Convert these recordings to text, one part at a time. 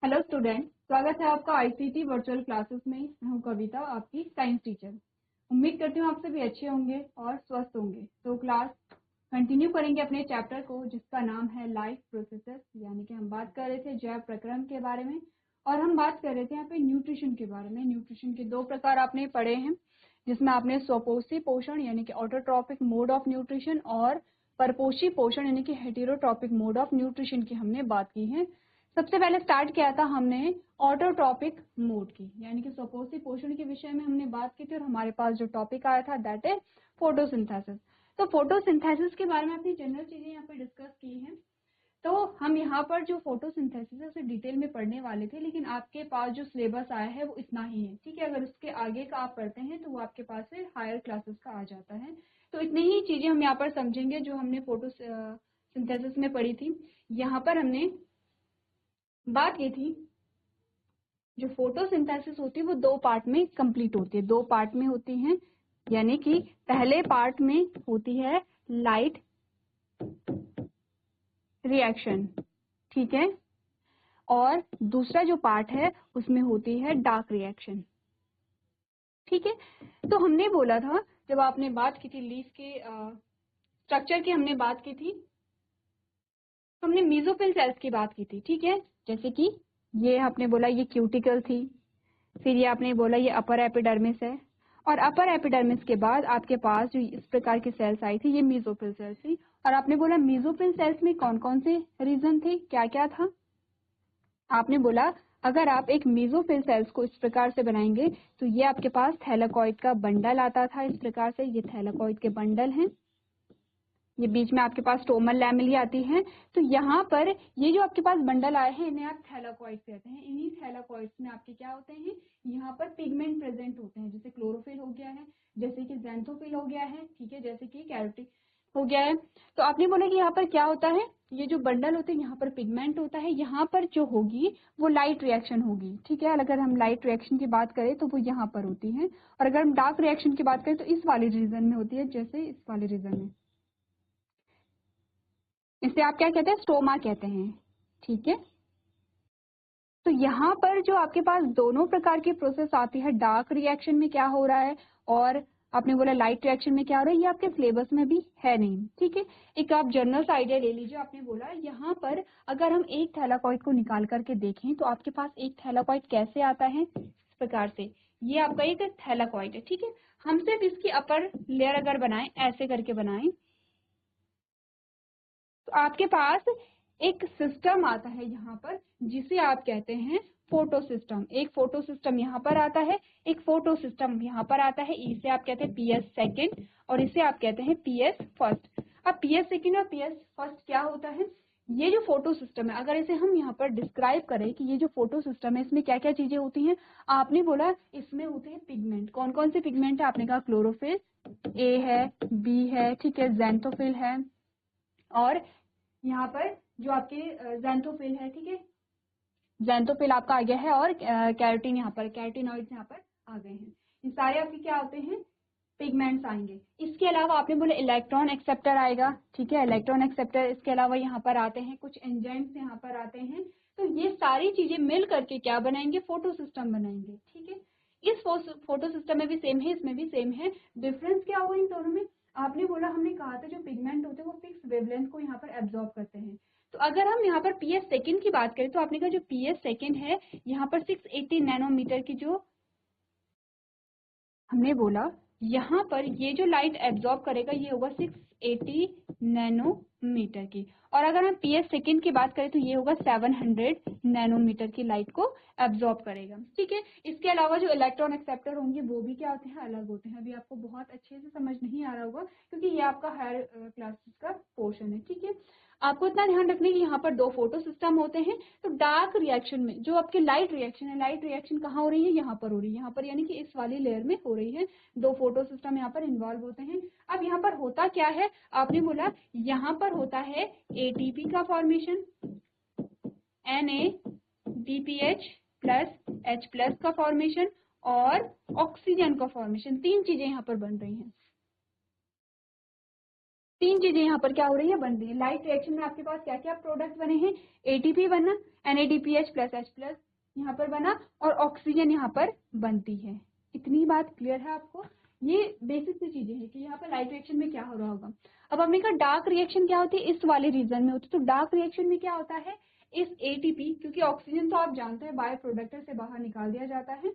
Hello student, स्वागत है आपका आईसीटी वर्चुअल क्लासेस में। मैं हूं कविता, आपकी साइंस टीचर। उम्मीद करती हूँ आप सभी अच्छे होंगे और स्वस्थ होंगे। तो क्लास कंटिन्यू करेंगे अपने चैप्टर को, जिसका नाम है लाइफ प्रोसेसेस। यानी कि हम बात कर रहे थे जैव प्रक्रम के बारे में, और हम बात कर रहे थे यहाँ पे न्यूट्रिशन के बारे में। न्यूट्रिशन के दो प्रकार आपने पढ़े हैं, जिसमें आपने स्वपोषी पोषण यानी कि ऑटोट्रॉपिक मोड ऑफ न्यूट्रिशन और परपोषी पोषण यानी कि हेटेरोट्रॉपिक मोड ऑफ न्यूट्रिशन की हमने बात की है। सबसे पहले स्टार्ट किया था हमने ऑटोट्रॉपिक मोड की, यानी कि स्वपोषी पोषण के विषय में हमने बात की थी, और हमारे पास जो टॉपिक आया था दैट इज फोटोसिंथेसिस। तो फोटोसिंथेसिस के बारे में अपनी जनरल चीजें यहाँ पे डिस्कस की हैं। तो हम यहाँ पर जो फोटोसिंथेसिस है उसे डिटेल में पढ़ने वाले थे, लेकिन आपके पास जो सिलेबस आया है वो इतना ही है, ठीक है। अगर उसके आगे का आप पढ़ते हैं तो वो आपके पास फिर हायर क्लासेस का आ जाता है। तो इतनी ही चीजें हम यहाँ पर समझेंगे जो हमने फोटोसिंथेसिस में पढ़ी थी। यहाँ पर हमने बात की थी जो फोटोसिंथेसिस होती है वो दो पार्ट में कंप्लीट होती है, दो पार्ट में होती है। यानी कि पहले पार्ट में होती है लाइट रिएक्शन, ठीक है, और दूसरा जो पार्ट है उसमें होती है डार्क रिएक्शन, ठीक है। तो हमने बोला था, जब आपने बात की थी लीफ के स्ट्रक्चर की हमने बात की थी, तो हमने मेसोफिल सेल्स की बात की थी, ठीक है। जैसे कि ये आपने बोला ये क्यूटिकल थी, फिर ये आपने बोला ये अपर एपिडर्मिस है, और अपर एपिडर्मिस के बाद आपके पास जो इस प्रकार की सेल्स आई थी ये मेसोफिल सेल्स थी। और आपने बोला मेसोफिल सेल्स में कौन कौन से रीजन थे, क्या क्या था। आपने बोला अगर आप एक मेसोफिल सेल्स को इस प्रकार से बनाएंगे तो ये आपके पास थैलेकॉइड का बंडल आता था। इस प्रकार से ये थैलेकॉइड के बंडल हैं, ये बीच में आपके पास स्टोमल लैमेली आती है। तो यहाँ पर ये जो आपके पास बंडल आए हैं इन्हें आप थैलेकॉइड कहते हैं। इन्हीं थैलेकॉइड्स में आपके क्या होते हैं, यहाँ पर पिगमेंट प्रेजेंट होते हैं, जैसे क्लोरोफिल हो गया है, जैसे कि ज़ैंथोफिल हो गया है, ठीक है, जैसे कि कैरोटीन हो गया है। तो आपने बोला कि यहाँ पर क्या होता है, ये जो बंडल होते हैं यहाँ पर पिगमेंट होता है, यहाँ पर जो होगी वो लाइट रिएक्शन होगी, ठीक है। अगर हम लाइट रिएक्शन की बात करें तो वो यहाँ पर होती है, और अगर हम डार्क रिएक्शन की बात करें तो इस वाले रीजन में होती है, जैसे इस वाले रीजन में। इसे आप क्या कहते हैं, स्टोमा कहते हैं, ठीक है। तो यहाँ पर जो आपके पास दोनों प्रकार की प्रोसेस आती है, डार्क रिएक्शन में क्या हो रहा है और आपने बोला लाइट रिएक्शन में क्या हो रहा है, ये आपके सिलेबस में भी है नहीं, ठीक है। एक आप जनरल आइडिया ले लीजिए। आपने बोला यहाँ पर अगर हम एक थैलाकॉइड को निकाल करके देखें तो आपके पास एक थैलाकॉइड कैसे आता है, इस प्रकार से। ये आपका एक थैलाकॉइड है, ठीक है। हम सिर्फ इसकी अपर लेयर अगर बनाएं, ऐसे करके बनाएं, तो आपके पास एक सिस्टम आता है यहाँ पर, जिसे आप कहते हैं फोटो सिस्टम। एक फोटो सिस्टम यहाँ पर आता है, एक फोटो सिस्टम यहाँ पर आता है। इसे आप कहते हैं पीएस सेकेंड और इसे आप कहते हैं पीएस फर्स्ट। अब पीएस सेकेंड और पीएस फर्स्ट क्या होता है, ये जो फोटो सिस्टम है, अगर इसे हम यहाँ पर डिस्क्राइब करें कि ये जो फोटो सिस्टम है इसमें क्या क्या चीजें होती हैं। आपने बोला इसमें होते हैं पिगमेंट। कौन कौन से पिगमेंट है, आपने कहा क्लोरोफिल ए है, बी है, ठीक है, ज़ैंथोफिल है, और यहाँ पर जो आपके ज़ैंथोफिल है, ठीक है, ज़ैंथोफिल आपका आ गया है, और कैरोटीन यहाँ पर, कैरोटीनॉइड्स यहाँ पर आ गए हैं। ये सारे आपके क्या होते हैं, पिगमेंट्स आएंगे। इसके अलावा आपने बोले इलेक्ट्रॉन एक्सेप्टर आएगा, ठीक है, इलेक्ट्रॉन एक्सेप्टर। इसके अलावा यहाँ पर आते हैं कुछ एंजाइम्स यहाँ पर आते हैं। तो ये सारी चीजें मिल करके क्या बनाएंगे, फोटो सिस्टम बनाएंगे, ठीक है। इस फोटो सिस्टम में भी सेम है, इसमें भी सेम है। डिफरेंस क्या हुआ इन दोनों में, आपने बोला, हमने कहा था जो पिगमेंट होते हैं वो फिक्स वेवलेंथ को यहाँ पर एब्जॉर्ब करते हैं। तो अगर हम यहाँ पर पीएस सेकेंड की बात करें तो आपने कहा जो पीएस सेकेंड है यहाँ पर 680 नैनोमीटर की जो हमने बोला, यहाँ पर ये जो लाइट एब्जॉर्ब करेगा ये होगा 680 नैनोमीटर की, और अगर हम पीएस सेकेंड की बात करें तो ये होगा 700 नैनोमीटर की लाइट को एब्जॉर्ब करेगा, ठीक है। इसके अलावा जो इलेक्ट्रॉन एक्सेप्टर होंगे वो भी क्या होते हैं, अलग होते हैं। अभी आपको बहुत अच्छे से समझ नहीं आ रहा होगा क्योंकि ये आपका हायर क्लासेस का पोर्शन है, ठीक है। आपको इतना ध्यान रखने की यहाँ पर दो फोटो सिस्टम होते हैं। तो डार्क रिएक्शन में जो आपकी लाइट रिएक्शन है, लाइट रिएक्शन कहाँ हो रही है, यहाँ पर हो रही है, यहाँ पर, यानी कि इस वाली लेयर में हो रही है। दो फोटो सिस्टम यहाँ पर इन्वॉल्व होते हैं। अब यहाँ पर होता क्या है, आपने बोला यहाँ पर होता है एटीपी का formation, NADPH plus H plus का फॉर्मेशन, और ऑक्सीजन का फॉर्मेशन। तीन चीजें यहाँ पर बन रही हैं, तीन चीजें यहाँ पर क्या हो रही है, बन रही है। लाइट रिएक्शन में आपके पास क्या क्या प्रोडक्ट बने हैं, एटीपी बना, NADPH प्लस H प्लस यहाँ पर बना, और ऑक्सीजन यहाँ पर बनती है। इतनी बात क्लियर है आपको? ये बेसिक सी चीजें हैं कि यहाँ पर लाइट रिएक्शन में क्या हो रहा होगा। अब हमने कहा डार्क रिएक्शन क्या होती है, इस वाले रीजन में होती है। तो डार्क रिएक्शन में क्या होता है, इस एटीपी, क्योंकि ऑक्सीजन तो आप जानते हैं बायो प्रोडक्ट से बाहर निकाल दिया जाता है।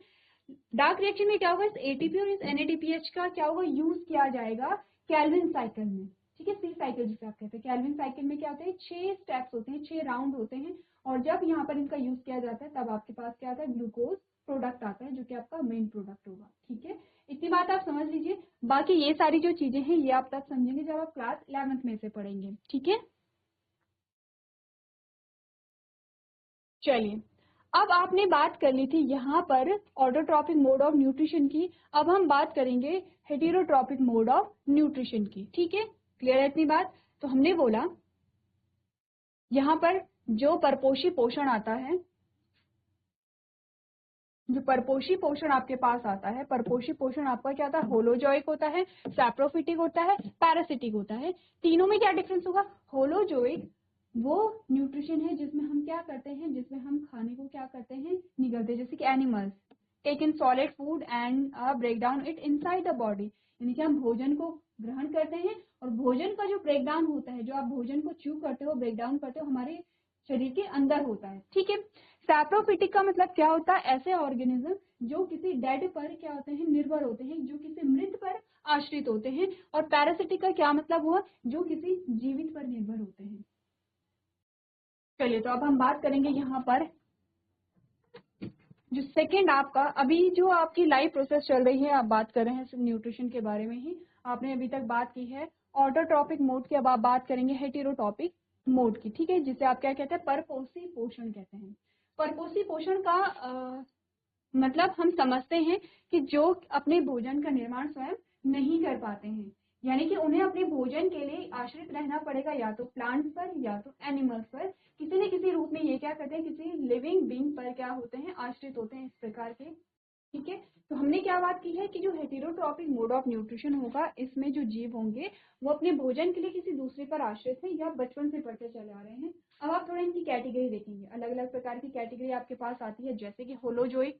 डार्क रिएक्शन में क्या होगा, इस एटीपी और इस NADPH का क्या होगा, यूज किया जाएगा केल्विन साइकिल में। ठीक है, C साइकिल जिसे आप कहते हैं। केल्विन साइकिल में क्या होता है, 6 स्टेप्स होते हैं, 6 राउंड होते हैं, और जब यहाँ पर इनका यूज किया जाता है तब आपके पास क्या आता है, ग्लूकोज प्रोडक्ट आता है, जो कि आपका मेन प्रोडक्ट होगा। ठीक है, इतनी बात आप समझ लीजिए। बाकी ये सारी जो चीजें हैं ये आप तब समझेंगे जब आप क्लास 11th में से पढ़ेंगे। ठीक है, चलिए, अब आपने बात कर ली थी यहाँ पर ऑटोट्रॉपिक मोड ऑफ न्यूट्रिशन की। अब हम बात करेंगे हेटेरोट्रॉपिक मोड ऑफ न्यूट्रिशन की। ठीक है, क्लियर है इतनी बात? तो हमने बोला यहाँ पर जो परपोषी पोषण आता है, जो परपोषी पोषण आपके पास आता है, परपोषी पोषण आपका क्या होता है, होलोजोइक होता है, सैप्रोफिटिक होता है, पैरासिटिक होता है। तीनों में क्या डिफरेंस होगा, होलोजोइक वो न्यूट्रिशन है जिसमें हम क्या करते हैं, जिसमें हम खाने को क्या करते हैं, निगलते हैं, जैसे कि animals take in solid food and break down it inside the body, यानी कि हम भोजन को ग्रहण करते हैं और भोजन का जो ब्रेक डाउन होता है, जो आप भोजन को च्यू करते हो, ब्रेक डाउन करते हो, हमारे शरीर के अंदर होता है। ठीक है, सैप्रोफिटिक का मतलब क्या होता है, ऐसे ऑर्गेनिज्म जो किसी डेड पर क्या होते हैं, निर्भर होते हैं, जो किसी मृत पर आश्रित होते हैं। और पैरासिटिक का क्या मतलब हुआ, जो किसी जीवित पर निर्भर होते हैं। चलिए, तो अब हम बात करेंगे यहाँ पर जो सेकेंड आपका, अभी जो आपकी लाइफ प्रोसेस चल रही है, आप बात कर रहे हैं सिर्फ न्यूट्रिशन के बारे में ही, आपने अभी तक बात की है ऑटोट्रॉपिक मोड की। अब आप बात करेंगे हेटेरोटॉपिक मोड की। ठीक है, जिसे आप क्या कहते हैं, परपोषी पोषण कहते हैं। परपोषी पोषण का मतलब हम समझते हैं कि जो अपने भोजन का निर्माण स्वयं नहीं कर पाते हैं, यानी कि उन्हें अपने भोजन के लिए आश्रित रहना पड़ेगा या तो प्लांट्स पर या तो एनिमल्स पर, किसी न किसी रूप में ये क्या करते हैं, किसी लिविंग बीइंग पर क्या होते हैं, आश्रित होते हैं, इस प्रकार के। ठीक है, तो हमने क्या बात की है कि जो हेटेरोट्रॉपिक मोड ऑफ न्यूट्रिशन होगा, इसमें जो जीव होंगे वो अपने भोजन के लिए किसी दूसरे पर आश्रित है या बचपन से पढ़ते चले आ रहे हैं। अब आप थोड़ा इनकी कैटेगरी देखेंगे, अलग अलग प्रकार की कैटेगरी आपके पास आती है, जैसे कि होलोजोइक।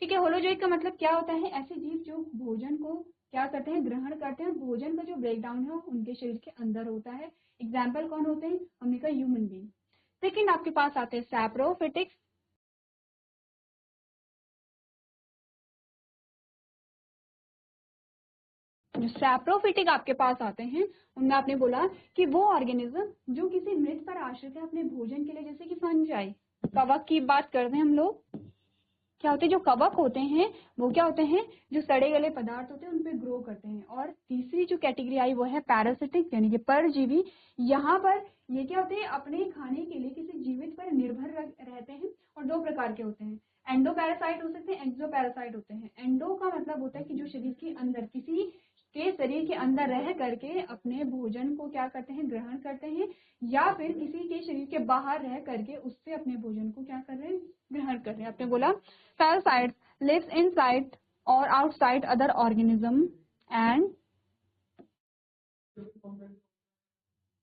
ठीक है, होलोजोइक का मतलब क्या होता है, ऐसे जीव जो भोजन को क्या करते हैं, ग्रहण करते हैं, भोजन का जो ब्रेक डाउन है उनके शरीर के अंदर होता है। एग्जाम्पल कौन होते हैं, हमने कहा ह्यूमन बीइंग। सेकेंड आपके पास आते हैं सैप्रोफिटिक्स। जो सैप्रोफिटिक आपके पास आते हैं उनमें आपने बोला कि वो ऑर्गेनिज्म जो किसी मृत पर आश्रित है अपने भोजन के लिए, जैसे कि फंजाई, कवक की बात करते हैं हम लोग। क्या होते हैं, जो कवक होते हैं वो क्या होते हैं, जो सड़े गले पदार्थ होते हैं उन पे ग्रो करते हैं। और तीसरी जो कैटेगरी आई वो है पैरासिटिक, यानी कि परजीवी। यहाँ पर ये क्या होते हैं, अपने खाने के लिए किसी जीवित पर निर्भर रहते हैं, और दो प्रकार के होते हैं, एंडो पैरासाइट हो सकते हैं, एक्सो पैरासाइट होते हैं। एंडो का मतलब होता है कि जो शरीर के अंदर, किसी के शरीर के अंदर रह करके अपने भोजन को क्या करते हैं, ग्रहण करते हैं, या फिर किसी के शरीर के बाहर रह करके उससे अपने भोजन को क्या कर रहे हैं, ग्रहण कर रहे हैं। आपने बोला parasites lives inside or outside other organism and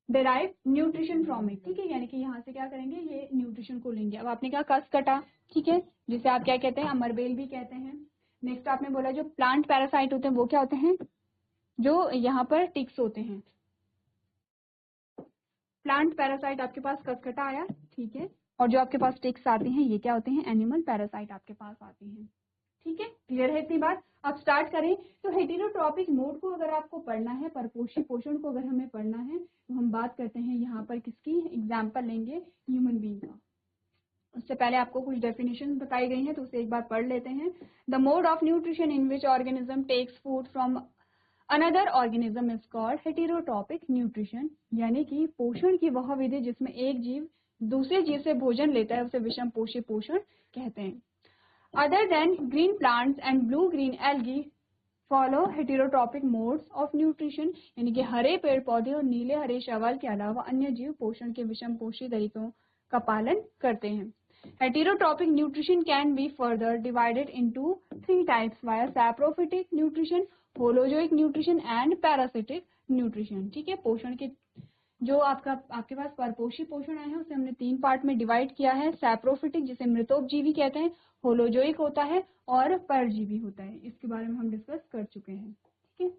derive nutrition from it। ठीक है, यानी कि यहाँ से क्या करेंगे, ये न्यूट्रिशन को लेंगे। अब आपने क्या कस कटा, ठीक है, जिसे आप क्या कहते हैं, अमरबेल भी कहते हैं। नेक्स्ट आपने बोला जो प्लांट पैरासाइट होते हैं वो क्या होते हैं, जो यहाँ पर टिक्स होते हैं। प्लांट पैरासाइट आपके पास कसकटा आया, ठीक है, और जो आपके पास टिक्स आती हैं ये क्या होते हैं, एनिमल पैरासाइट आपके पास आती हैं। ठीक है, क्लियर है इतनी बात? अब स्टार्ट करें। तो हेटेरोट्रॉपिक मोड को अगर आपको पढ़ना है, परपोषी पोषण को अगर हमें पढ़ना है, तो हम बात करते हैं यहाँ पर किसकी, एग्जाम्पल लेंगे ह्यूमन बीइंग का। उससे पहले आपको कुछ डेफिनेशन बताई गई हैं, तो उसे एक बार पढ़ लेते हैं। The mode of nutrition in which organism takes food from another organism is called heterotrophic nutrition, यानी कि पोषण की वह विधि जिसमें एक जीव दूसरे जीव से भोजन लेता है उसे विषम पोषी पोषण कहते हैं। Other than green plants and blue green algae follow heterotrophic modes of nutrition, यानी कि हरे पेड़ पौधे और नीले हरे शैवाल के अलावा अन्य जीव पोषण के विषम पोषी तरीकों का पालन करते हैं। Heterotrophic nutrition can be further divided into 3 types via saprophytic nutrition, holozoic nutrition and parasitic nutrition. ठीक है, पोषण के जो आपके पास परपोषी पोषण आए हैं उसे हमने 3 पार्ट में डिवाइड किया है। सैप्रोफिटिक जिसे मृतोपजीवी कहते हैं, होलोजोइक होता है और परजीवी होता है। इसके बारे में हम डिस्कस कर चुके हैं। ठीक है,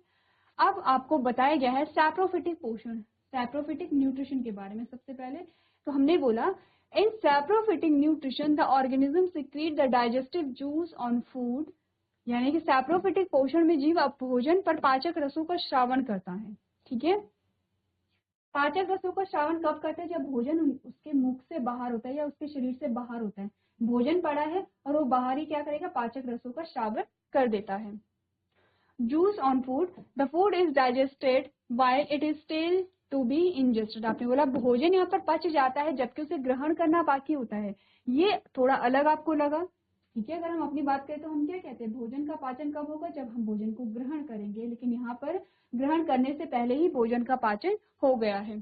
अब आपको बताया गया है सैप्रोफिटिक पोषण, सैप्रोफिटिक न्यूट्रिशन के बारे में। सबसे पहले तो हमने बोला in saprophytic nutrition the organism secrete the digestive juice on food, यानी कि सैप्रोफिटिक पोषण में जीव भोजन पर पाचक रसों का श्रावण करता है। ठीक है, पाचक रसों का श्रावण कब करता है? जब भोजन उसके मुख से बाहर होता है या उसके शरीर से बाहर होता है, भोजन पड़ा है और वो बाहर ही क्या करेगा, पाचक रसों का श्रावण कर देता है। Juice on food, the food is digested while it is still to be ingested. आपने बोला भोजन यहाँ पर पच जाता है जबकि उसे ग्रहण करना बाकी होता है। ये थोड़ा अलग आपको लगा। ठीक है, अगर हम अपनी बात करें तो हम क्या कहते हैं, भोजन का पाचन कब होगा? जब हम भोजन को ग्रहण करेंगे, लेकिन यहाँ पर ग्रहण करने से पहले ही भोजन का पाचन हो गया है।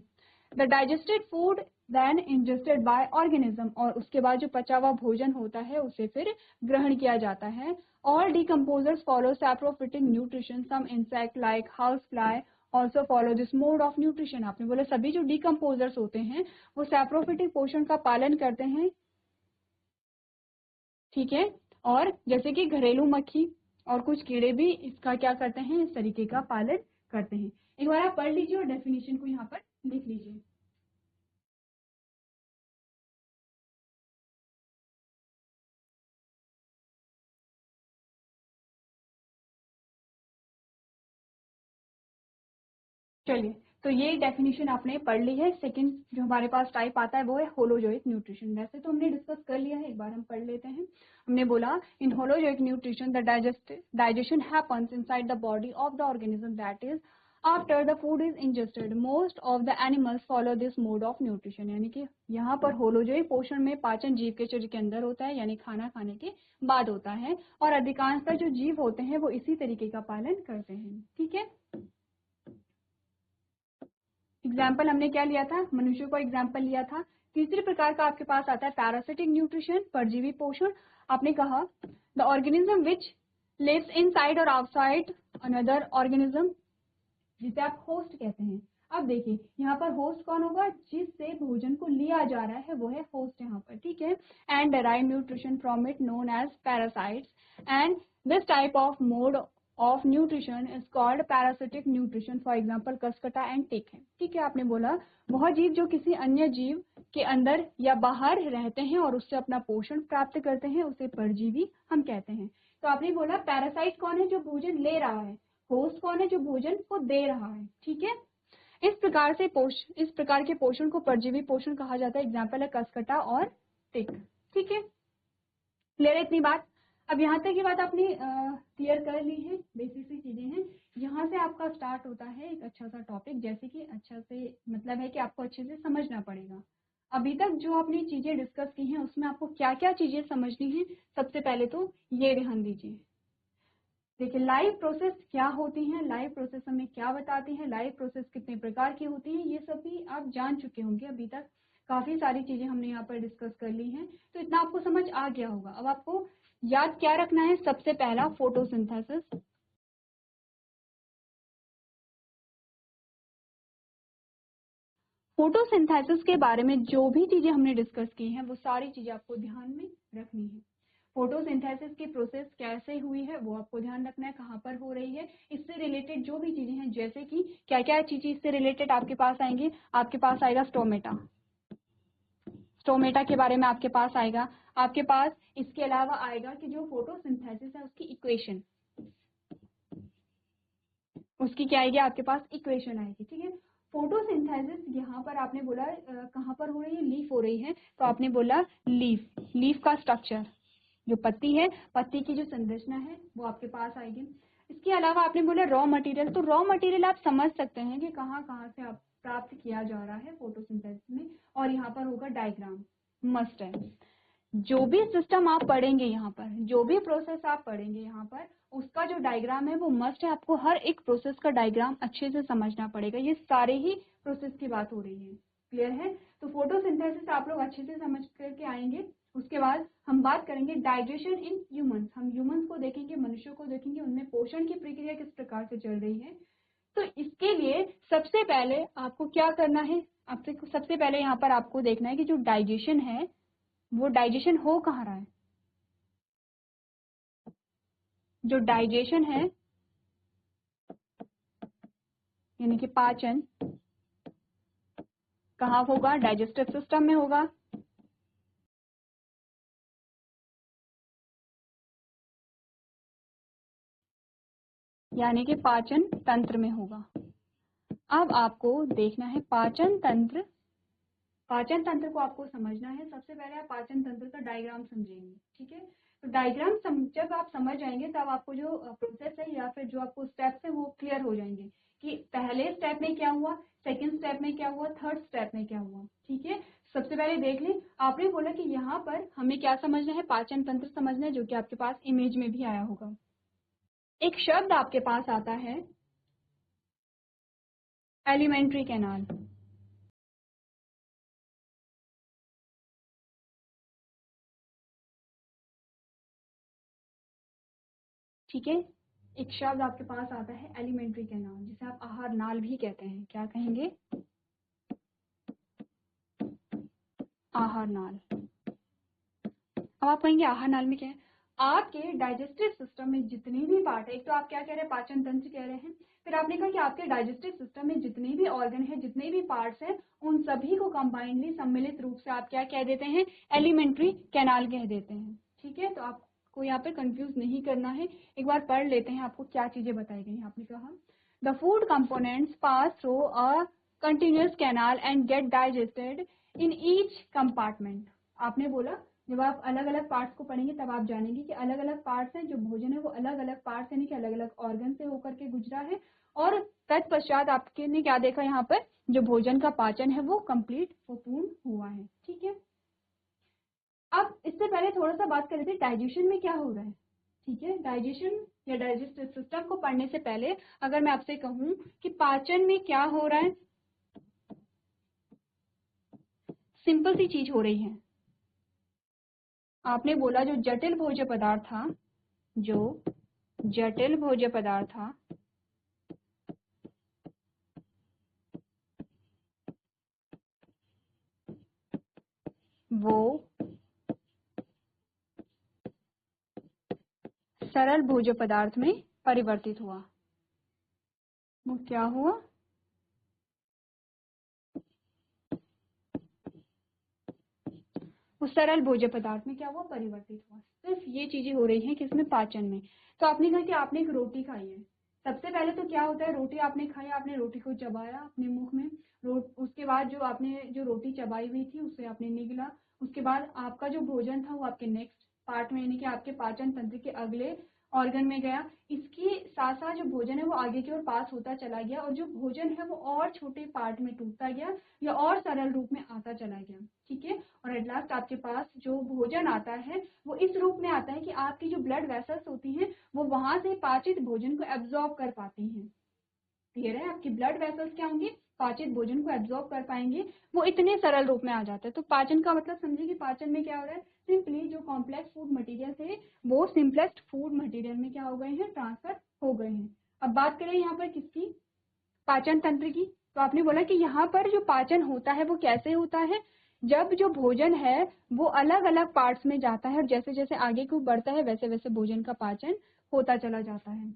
The digested food then ingested by organism, और उसके बाद जो पचा हुआ भोजन होता है उसे फिर ग्रहण किया जाता है। All decomposers follow saprophytic nutrition, some insect like house fly also follow this mode of nutrition. आपने बोला सभी जो डिकम्पोजर्स होते हैं वो सैप्रोफिटिक पोषण का पालन करते हैं। ठीक है, और जैसे कि घरेलू मक्खी और कुछ कीड़े भी इसका क्या करते हैं, इस तरीके का पालन करते हैं। एक बार आप पढ़ लीजिए और डेफिनेशन को यहाँ पर लिख लीजिए। चलिए, तो ये डेफिनेशन आपने पढ़ ली है। सेकंड जो हमारे पास टाइप आता है वो है होलोजोइक न्यूट्रिशन। वैसे तो हमने डिस्कस कर लिया है, एक बार हम पढ़ लेते हैं। हमने बोला in holozoic nutrition the digestion happens inside the body of the organism, that is after the food is ingested. Most of the animals follow this mode of nutrition, यानी कि यहाँ पर होलोजोइक पोषण में पाचन जीव के शरीर के अंदर होता है, यानी खाना खाने के बाद होता है, और अधिकांशतः जो जीव होते हैं वो इसी तरीके का पालन करते हैं। ठीक है, एग्जाम्पल हमने क्या लिया था, मनुष्य को एग्जाम्पल लिया था। तीसरे प्रकार का आपके पास आता है पैरासिटिक न्यूट्रिशन, परजीवी पोषण। आपने कहा the organism which lives inside or outside another organism, जिसे आप होस्ट कहते हैं। अब देखिए यहाँ पर होस्ट कौन होगा, जिससे भोजन को लिया जा रहा है वो है होस्ट यहाँ पर। ठीक है, and derive nutrition from it known as parasites, and this type of mode of nutrition is called parasitic nutrition. For example cuscuta and tick है। ठीक है, आपने बोला वह जीव जो किसी अन्य जीव के अंदर या बाहर रहते हैं और उससे अपना पोषण प्राप्त करते हैं उसे परजीवी हम कहते हैं। तो आपने बोला पैरासाइट कौन है, जो भोजन ले रहा है, होस्ट कौन है, जो भोजन को दे रहा है। ठीक है, इस प्रकार के पोषण को परजीवी पोषण कहा जाता है। एग्जाम्पल है कसकटा और टिक। ठीक है, क्लियर है इतनी बात? अब यहाँ तक की बात आपने क्लियर कर ली है, बेसिक सी चीजें हैं। यहाँ से आपका स्टार्ट होता है एक अच्छा सा टॉपिक, जैसे कि अच्छा से मतलब है कि आपको अच्छे से समझना पड़ेगा। अभी तक जो आपने चीजें डिस्कस की हैं उसमें आपको क्या क्या चीजें समझनी है, सबसे पहले तो ये ध्यान दीजिए। देखिए लाइव प्रोसेस क्या होती है, लाइव प्रोसेस हमें क्या बताती है, लाइव प्रोसेस कितने प्रकार की होती है, ये सब भी आप जान चुके होंगे। अभी तक काफी सारी चीजें हमने यहाँ पर डिस्कस कर ली हैं, तो इतना आपको समझ आ गया होगा। अब आपको याद क्या रखना है, सबसे पहला फोटोसिंथेसिस। फोटोसिंथेसिस के बारे में जो भी चीजें हमने डिस्कस की हैं वो सारी चीजें आपको ध्यान में रखनी है। फोटोसिंथेसिस की प्रोसेस कैसे हुई है वो आपको ध्यान रखना है, कहाँ पर हो रही है, इससे रिलेटेड जो भी चीजें हैं, जैसे कि क्या क्या चीजें इससे रिलेटेड आपके पास आएंगी। आपके पास आएगा स्टोमेटा, स्टोमेटा के बारे में आपके पास आएगा। आपके पास इसके अलावा आएगा कि जो फोटोसिंथेसिस है उसकी इक्वेशन, उसकी क्या आएगी, आपके पास इक्वेशन आएगी। ठीक है, फोटोसिंथेसिस यहाँ पर आपने बोला कहाँ पर हो रही है, लीफ हो रही है, तो आपने बोला लीफ, लीफ का स्ट्रक्चर, जो पत्ती है, पत्ती की जो संरचना है वो आपके पास आएगी। इसके अलावा आपने बोला रॉ मटेरियल, तो रॉ मटेरियल आप समझ सकते हैं कि कहाँ कहाँ से आप प्राप्त किया जा रहा है फोटोसिंथेसिस में, और यहाँ पर होगा डायग्राम, मस्ट है। जो भी सिस्टम आप पढ़ेंगे यहाँ पर, जो भी प्रोसेस आप पढ़ेंगे यहाँ पर, उसका जो डायग्राम है वो मस्ट है। आपको हर एक प्रोसेस का डायग्राम अच्छे से समझना पड़ेगा। ये सारे ही प्रोसेस की बात हो रही है, क्लियर है? तो फोटोसिंथेसिस आप लोग अच्छे से समझ करके आएंगे। उसके बाद हम बात करेंगे डाइजेशन इन ह्यूमंस। हम ह्यूमंस को देखेंगे, मनुष्यों को देखेंगे, उनमें पोषण की प्रक्रिया किस प्रकार से चल रही है। तो इसके लिए सबसे पहले आपको क्या करना है, आपसे सबसे पहले यहाँ पर आपको देखना है कि जो डाइजेशन है वो डाइजेशन हो कहाँ रहा है। जो डाइजेशन है यानी कि पाचन कहाँ होगा, डाइजेस्टिव सिस्टम में होगा। यानी कि पाचन तंत्र में होगा। अब आपको देखना है पाचन तंत्र। पाचन तंत्र को आपको समझना है। सबसे पहले आप पाचन तंत्र का डायग्राम समझेंगे, ठीक है। तो डायग्राम जब आप समझ जाएंगे तब आपको जो प्रोसेस है या फिर जो आपको स्टेप्स है वो क्लियर हो जाएंगे कि पहले स्टेप में क्या हुआ, सेकंड स्टेप में क्या हुआ, थर्ड स्टेप में क्या हुआ, ठीक है। सबसे पहले देख लें, आपने बोला कि यहाँ पर हमें क्या समझना है, पाचन तंत्र समझना है, जो कि आपके पास इमेज में भी आया होगा। एक शब्द आपके पास आता है एलिमेंट्री कैनाल। ठीक है, एक शब्द आपके पास आता है एलिमेंट्री कैनाल, जिसे आप आहार नाल भी कहते हैं। क्या कहेंगे, आहार नाल। अब आप कहेंगे आहार नाल में क्या है। आपके डाइजेस्टिव सिस्टम में जितने भी पार्ट है, एक तो आप क्या कह रहे हैं, पाचन तंत्र कह रहे हैं, फिर आपने कहा कि आपके डाइजेस्टिव सिस्टम में जितने भी ऑर्गन है, जितने भी पार्ट्स हैं, उन सभी को कंबाइंडली सम्मिलित रूप से आप क्या कह देते हैं, एलिमेंट्री कैनाल कह देते हैं। ठीक है, तो आपको यहाँ पे कंफ्यूज नहीं करना है। एक बार पढ़ लेते हैं आपको क्या चीजें बताई गई। आपने कहा the food components pass through a continuous canal and get digested in each compartment. आपने बोला जब आप अलग अलग पार्ट्स को पढ़ेंगे तब आप जानेंगे कि अलग अलग पार्ट्स हैं, जो भोजन है वो अलग अलग पार्ट्स यानी कि अलग अलग ऑर्गन से होकर के गुजरा है, और तत्पश्चात आपके ने क्या देखा, यहाँ पर जो भोजन का पाचन है वो कंप्लीट, वो पूर्ण हुआ है। ठीक है, अब इससे पहले थोड़ा सा बात कर लेते हैं डाइजेशन में क्या हो रहा है। ठीक है, डाइजेशन या डाइजेस्टिव सिस्टम को पढ़ने से पहले अगर मैं आपसे कहूं कि पाचन में क्या हो रहा है, सिंपल सी चीज हो रही है। आपने बोला जो जटिल भोज्य पदार्थ था, जो जटिल भोज्य पदार्थ था वो सरल भोज्य पदार्थ में परिवर्तित हुआ। वो क्या हुआ, वो सरल भोज्य पदार्थ में क्या हुआ, परिवर्तित हुआ। सिर्फ ये चीजें हो रही हैं किसमें, पाचन में। तो आपने कहा कि आपने एक रोटी खाई है। सबसे पहले तो क्या होता है, रोटी आपने खाई, आपने रोटी को चबाया अपने मुख में, उसके बाद जो आपने जो रोटी चबाई हुई थी उसे आपने निगला। उसके बाद आपका जो भोजन था वो आपके नेक्स्ट पार्ट में यानी कि आपके पाचन तंत्र के अगले ऑर्गन में गया। इसके साथ साथ जो भोजन है वो आगे की ओर पास होता चला गया, और जो भोजन है वो और छोटे पार्ट में टूटता गया या और सरल रूप में आता चला गया। ठीक है, और एट लास्ट आपके पास जो भोजन आता है वो इस रूप में आता है कि आपकी जो ब्लड वेसल्स होती हैं वो वहां से पाचित भोजन को एब्जॉर्ब कर पाती हैं। क्लियर है, आपकी ब्लड वेसल्स क्या होंगे, पाचित भोजन को एब्जॉर्ब कर पाएंगे, वो इतने सरल रूप में आ जाते हैं। तो पाचन का मतलब समझिए कि पाचन में क्या हो रहा है, सिंपली जो कॉम्प्लेक्स फूड मटेरियल थे वो सिंपलेस्ट फूड मटेरियल में क्या हो गए हैं, ट्रांसफर हो गए हैं। अब बात करें यहाँ पर किसकी, पाचन तंत्र की। तो आपने बोला कि यहाँ पर जो पाचन होता है वो कैसे होता है, जब जो भोजन है वो अलग अलग पार्ट्स में जाता है और जैसे जैसे आगे को बढ़ता है वैसे वैसे भोजन का पाचन होता चला जाता है।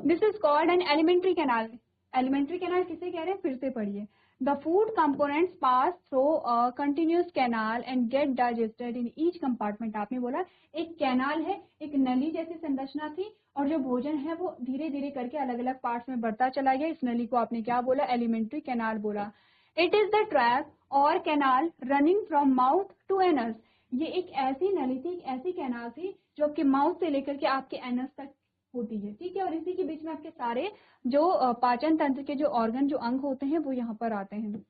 This is called an alimentary canal. Alimentary canal किसे कह रहे हैं, फिर से पढ़िए। The food components pass through a continuous canal and get digested in each compartment. आपने बोला एक कैनाल है, एक नली जैसी संरचना थी, और जो भोजन है वो धीरे धीरे करके अलग अलग पार्ट्स में बढ़ता चला गया। इस नली को आपने क्या बोला, एलिमेंट्री कैनाल बोला। It is the track or canal running from mouth to anus. ये एक ऐसी नली थी, एक ऐसी कैनाल थी जो आपके माउथ से लेकर के आपके एनस तक होती है। ठीक है, और इसी के बीच में आपके सारे जो पाचन तंत्र के जो ऑर्गन, जो अंग होते हैं वो यहाँ पर आते हैं।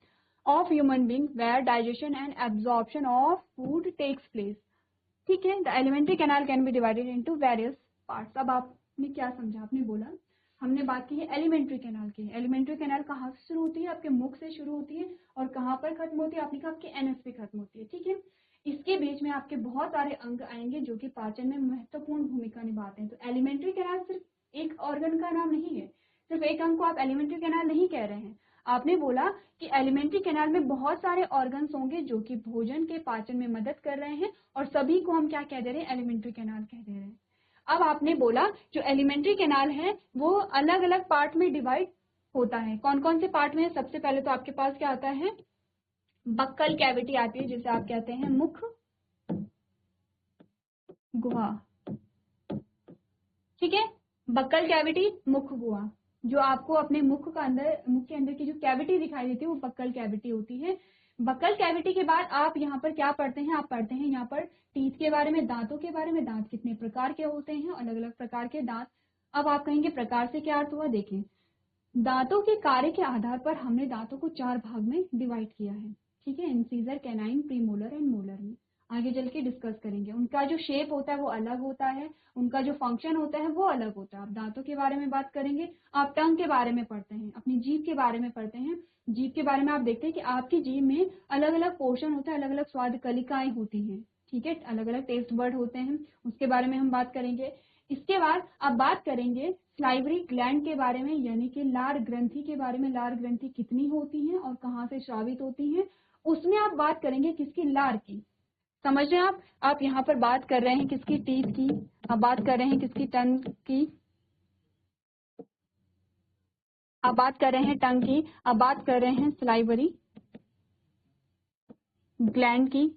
Of human being where digestion and absorption of food takes place. ठीक है, the alimentary canal can be divided into various parts. अब आपने क्या समझा, आपने बोला हमने बात की है एलिमेंट्री कैनाल की। एलिमेंट्री कैनाल कहाँ से शुरू होती है, आपके मुख से शुरू होती है, और कहाँ पर खत्म होती है, आपने कहा आपके एनएस पे खत्म होती है। ठीक है, इसके बीच में आपके बहुत सारे अंग आएंगे जो कि पाचन में महत्वपूर्ण भूमिका निभाते हैं। तो एलिमेंट्री कैनाल सिर्फ एक ऑर्गन का नाम नहीं है। सिर्फ एक अंग को आप एलिमेंट्री कैनाल नहीं कह रहे हैं, आपने बोला कि एलिमेंट्री कैनाल में बहुत सारे ऑर्गन्स होंगे जो कि भोजन के पाचन में मदद कर रहे हैं, और सभी को हम क्या कह दे रहे हैं, एलिमेंट्री कैनाल कह दे रहे हैं। अब आपने बोला जो एलिमेंट्री कैनाल है वो अलग अलग पार्ट में डिवाइड होता है। कौन कौन से पार्ट में है? सबसे पहले तो आपके पास क्या आता है, बक्कल कैविटी आती है, जिसे आप कहते हैं मुख गुहा। ठीक है, बक्कल कैविटी, मुख गुहा, जो आपको अपने मुख के अंदर की जो कैविटी दिखाई देती है वो बक्कल कैविटी होती है। बक्कल कैविटी के बाद आप यहाँ पर क्या पढ़ते हैं, आप पढ़ते हैं यहाँ पर टीथ के बारे में, दांतों के बारे में, दांत कितने प्रकार के होते हैं, अलग अलग प्रकार के दांत। अब आप कहेंगे प्रकार से क्या अर्थ हुआ, देखिए दांतों के कार्य के आधार पर हमने दांतों को 4 भाग में डिवाइड किया है। ठीक है, incisor, canine, premolar and molar में आगे चल के डिस्कस करेंगे। उनका जो शेप होता है वो अलग होता है, उनका जो फंक्शन होता है वो अलग होता है। आप दांतों के बारे में बात करेंगे, आप टंग के बारे में पढ़ते हैं, अपनी जीभ के बारे में पढ़ते हैं। जीभ के बारे में आप देखते हैं कि आपकी जीभ में अलग अलग पोर्शन होता है, अलग अलग स्वाद कलिकाएं होती हैं। ठीक है, अलग अलग टेस्ट बर्ड होते हैं, उसके बारे में हम बात करेंगे। इसके बाद आप बात करेंगे स्लाइवरी ग्लैंड के बारे में, यानी कि लार ग्रंथि के बारे में। लार ग्रंथि कितनी होती हैं और कहाँ से स्रावित होती हैं, उसमें आप बात करेंगे किसकी, लार की। समझ रहे हैं आप यहाँ पर बात कर रहे हैं किसकी, टीथ की, आप बात कर रहे हैं किसकी, टंग की, आप बात कर रहे हैं टंग की, आप बात कर रहे हैं स्लाइवरी ग्लैंड की,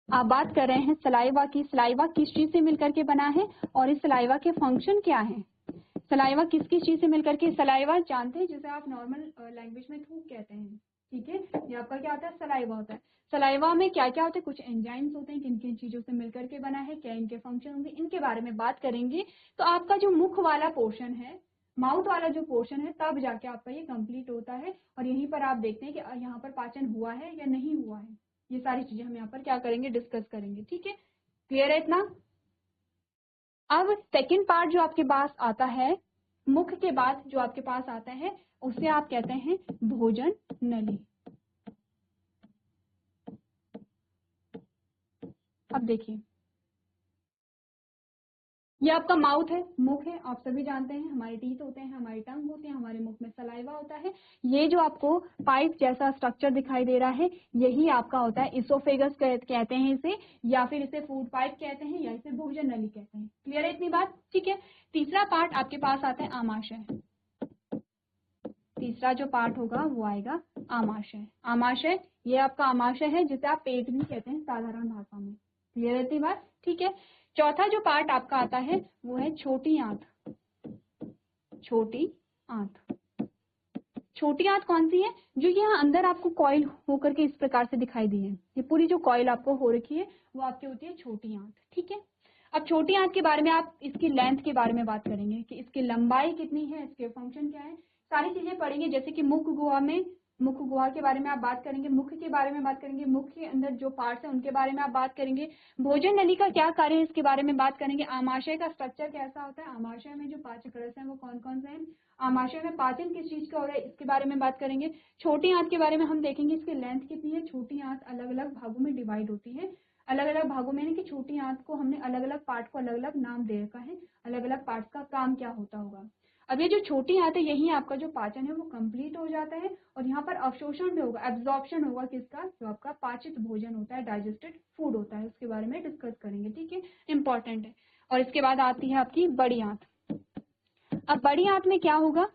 आप बात कर रहे हैं सलाइवा की। सलाइवा किस चीज से मिलकर के बना है और इस सलाइवा के फंक्शन क्या है? सलाइवा किस किस चीज से मिलकर के, सलाइवा जानते हैं जिसे आप नॉर्मल लैंग्वेज में थूक कहते हैं। ठीक है, यहाँ पर क्या होता है, सलाइवा होता है। सलाइवा में क्या क्या होते हैं, कुछ एंजाइम्स होते हैं, किन किन चीजों से मिलकर के बना है, क्या इनके फंक्शन होंगे, इनके बारे में बात करेंगे। तो आपका जो मुख वाला पोर्शन है, माउथ वाला जो पोर्शन है, तब जाके आपका ये कंप्लीट होता है। और यहीं पर आप देखते हैं कि यहाँ पर पाचन हुआ है या नहीं हुआ है। ये सारी चीजें हम यहाँ पर क्या करेंगे, डिस्कस करेंगे। ठीक है, क्लियर है इतना? अब सेकंड पार्ट जो आपके पास आता है, मुख के बाद जो आपके पास आता है, उसे आप कहते हैं भोजन नली। अब देखिए, ये आपका माउथ है, मुख है, आप सभी जानते हैं, हमारे टीथ होते हैं, हमारी टंग होती है, हमारे मुख में सलाइवा होता है। ये जो आपको पाइप जैसा स्ट्रक्चर दिखाई दे रहा है, यही आपका होता है इसोफेगस कहते हैं इसे, या फिर इसे फूड पाइप कहते हैं, या इसे भोजन नली कहते हैं। क्लियर है इतनी बात? ठीक है, तीसरा पार्ट आपके पास आता है आमाशय। तीसरा जो पार्ट होगा वो आएगा आमाशय। आमाशय, ये आपका आमाशय है जिसे आप पेट भी कहते हैं साधारण भाषा में। क्लियर रहती बात? ठीक है, चौथा जो पार्ट आपका आता है वो है छोटी आंत। छोटी आंत, छोटी आंत कौन सी है, जो यहाँ अंदर आपको कॉइल होकर के इस प्रकार से दिखाई दी है। ये पूरी जो कॉइल आपको हो रखी है वो आपकी होती है छोटी आंत। ठीक है, अब छोटी आंत के बारे में आप इसकी लेंथ के बारे में बात करेंगे कि इसकी लंबाई कितनी है, इसके फंक्शन क्या है, सारी चीजें पढ़ेंगे। जैसे कि मुख गुहा में, मुख गुहा के बारे में आप बात करेंगे, मुख के बारे में बात करेंगे, मुख के अंदर जो पार्ट्स हैं उनके बारे में आप बात करेंगे। भोजन नली का क्या कार्य है इसके बारे में बात करेंगे। आमाशय का स्ट्रक्चर कैसा होता है, आमाशय में जो पाचक रस है वो कौन कौन से हैं, आमाशय में पाचन किस चीज का हो रहा है, इसके बारे में बात करेंगे। छोटी आंत के बारे में हम देखेंगे इसकी लेंथ कितनी है। छोटी आंत अलग अलग भागों में डिवाइड होती है, अलग अलग भागों में, यानी कि छोटी आंत को हमने अलग अलग पार्ट को अलग अलग नाम दे रखा है, अलग अलग पार्ट का काम क्या होता होगा। अब ये जो छोटी आंत है, यही आपका जो पाचन है वो कंप्लीट हो जाता है, और यहाँ पर अवशोषण भी होगा, एब्जॉर्प्शन होगा किसका, जो आपका पाचित भोजन होता है, डाइजेस्टेड फूड होता है, उसके बारे में डिस्कस करेंगे। ठीक है, इंपॉर्टेंट है। और इसके बाद आती है आपकी बड़ी आंत। अब बड़ी आंत में क्या होगा,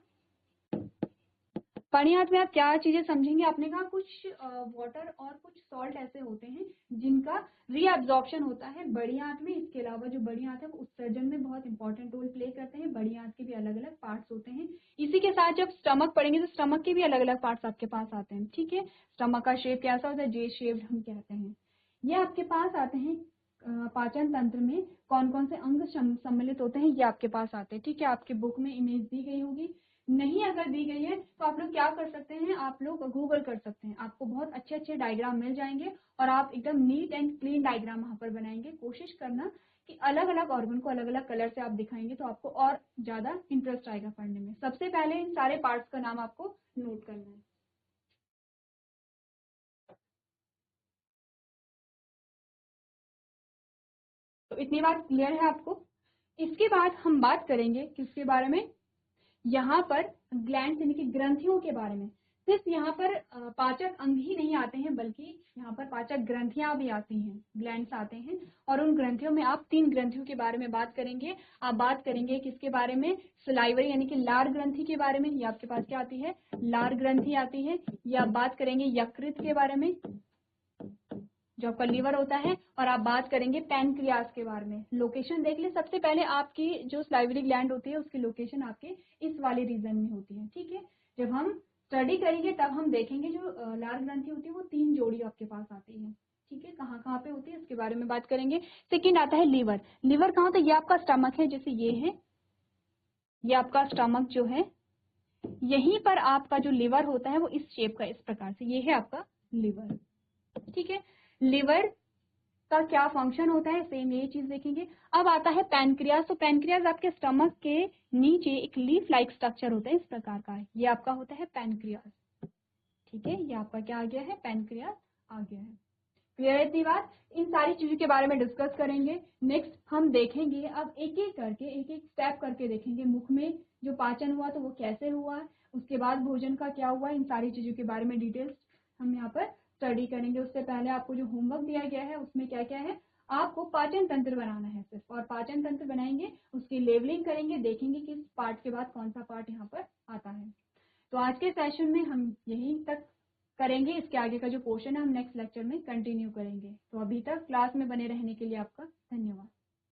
बड़ी आंत में आप क्या चीजें समझेंगे, आपने कहा कुछ वाटर और कुछ सॉल्ट ऐसे होते हैं जिनका रीअब्जॉर्प्शन होता है बड़ी आंत में। इसके अलावा जो बड़ी आंत है वो उत्सर्जन में बहुत इंपॉर्टेंट रोल प्ले करते हैं। बड़ी आंत के भी अलग अलग पार्ट्स होते हैं। इसी के साथ जब स्टमक पढ़ेंगे तो स्टमक के भी अलग अलग पार्ट्स आपके पास आते हैं। ठीक है, स्टमक का शेप कैसा होता है, जे शेप्ड हम कहते हैं। ये आपके पास आते हैं पाचन तंत्र में कौन कौन से अंग सम्मिलित होते हैं, ये आपके पास आते हैं। ठीक है, आपके बुक में इमेज दी गई होगी, नहीं अगर दी गई है तो आप लोग क्या कर सकते हैं, आप लोग गूगल कर सकते हैं, आपको बहुत अच्छे अच्छे डायग्राम मिल जाएंगे और आप एकदम नीट एंड क्लीन डायग्राम वहां पर बनाएंगे। कोशिश करना कि अलग अलग ऑर्गन को अलग अलग कलर से आप दिखाएंगे तो आपको और ज्यादा इंटरेस्ट आएगा पढ़ने में। सबसे पहले इन सारे पार्ट्स का नाम आपको नोट करना है। तो इतनी बात क्लियर है आपको? इसके बाद हम बात करेंगे किसके बारे में, यहाँ पर ग्लैंड यानी कि ग्रंथियों के बारे में। सिर्फ यहाँ पर पाचक अंग ही नहीं आते हैं, बल्कि यहाँ पर पाचक ग्रंथियां भी आती हैं, ग्लैंड्स आते हैं। और उन ग्रंथियों में आप 3 ग्रंथियों के बारे में बात करेंगे। आप बात करेंगे किसके बारे में, सलाइवरी यानी कि लार ग्रंथि के बारे में, ये आपके पास क्या आती है, लार ग्रंथि आती है। या आप बात करेंगे यकृत के बारे में जो आपका लीवर होता है। और आप बात करेंगे पैनक्रियास के बारे में। लोकेशन देख ले, सबसे पहले आपकी जो सलाइवरी ग्लैंड होती है उसकी लोकेशन आपके इस वाले रीजन में होती है, ठीक है। जब हम स्टडी करेंगे तब हम देखेंगे जो लार ग्रंथि होती है वो 3 जोड़ी आपके पास आती है, ठीक है। कहाँ कहाँ पे होती है इसके बारे में बात करेंगे। सेकेंड आता है लीवर। लीवर कहाँ होता है, ये आपका स्टमक है, जैसे ये है, ये आपका स्टमक जो है, यहीं पर आपका जो लीवर होता है वो इस शेप का, इस प्रकार से, ये है आपका लीवर, ठीक है। लिवर का क्या फंक्शन होता है, सेम यही चीज देखेंगे। अब आता है पैनक्रियास। तो पैनक्रियास आपके स्टमक के नीचे एक लीफ लाइक स्ट्रक्चर होता है, इस प्रकार का है, ये आपका होता है पैनक्रियास, ठीक है। ये आपका क्या आ गया है, पैनक्रियास आ गया है। क्लियर है इतनी बात। इन सारी चीजों के बारे में डिस्कस करेंगे। नेक्स्ट हम देखेंगे, अब एक एक करके, एक एक स्टेप करके देखेंगे। मुख में जो पाचन हुआ तो वो कैसे हुआ, उसके बाद भोजन का क्या हुआ, इन सारी चीजों के बारे में डिटेल्स हम यहाँ पर स्टडी करेंगे। उससे पहले आपको जो होमवर्क दिया गया है उसमें क्या क्या है, आपको पाचन तंत्र बनाना है सिर्फ, और पाचन तंत्र बनाएंगे, उसकी लेवलिंग करेंगे, देखेंगे किस पार्ट के बाद कौन सा पार्ट यहाँ पर आता है। तो आज के सेशन में हम यहीं तक करेंगे। इसके आगे का जो पोर्शन है हम नेक्स्ट लेक्चर में कंटिन्यू करेंगे। तो अभी तक क्लास में बने रहने के लिए आपका धन्यवाद।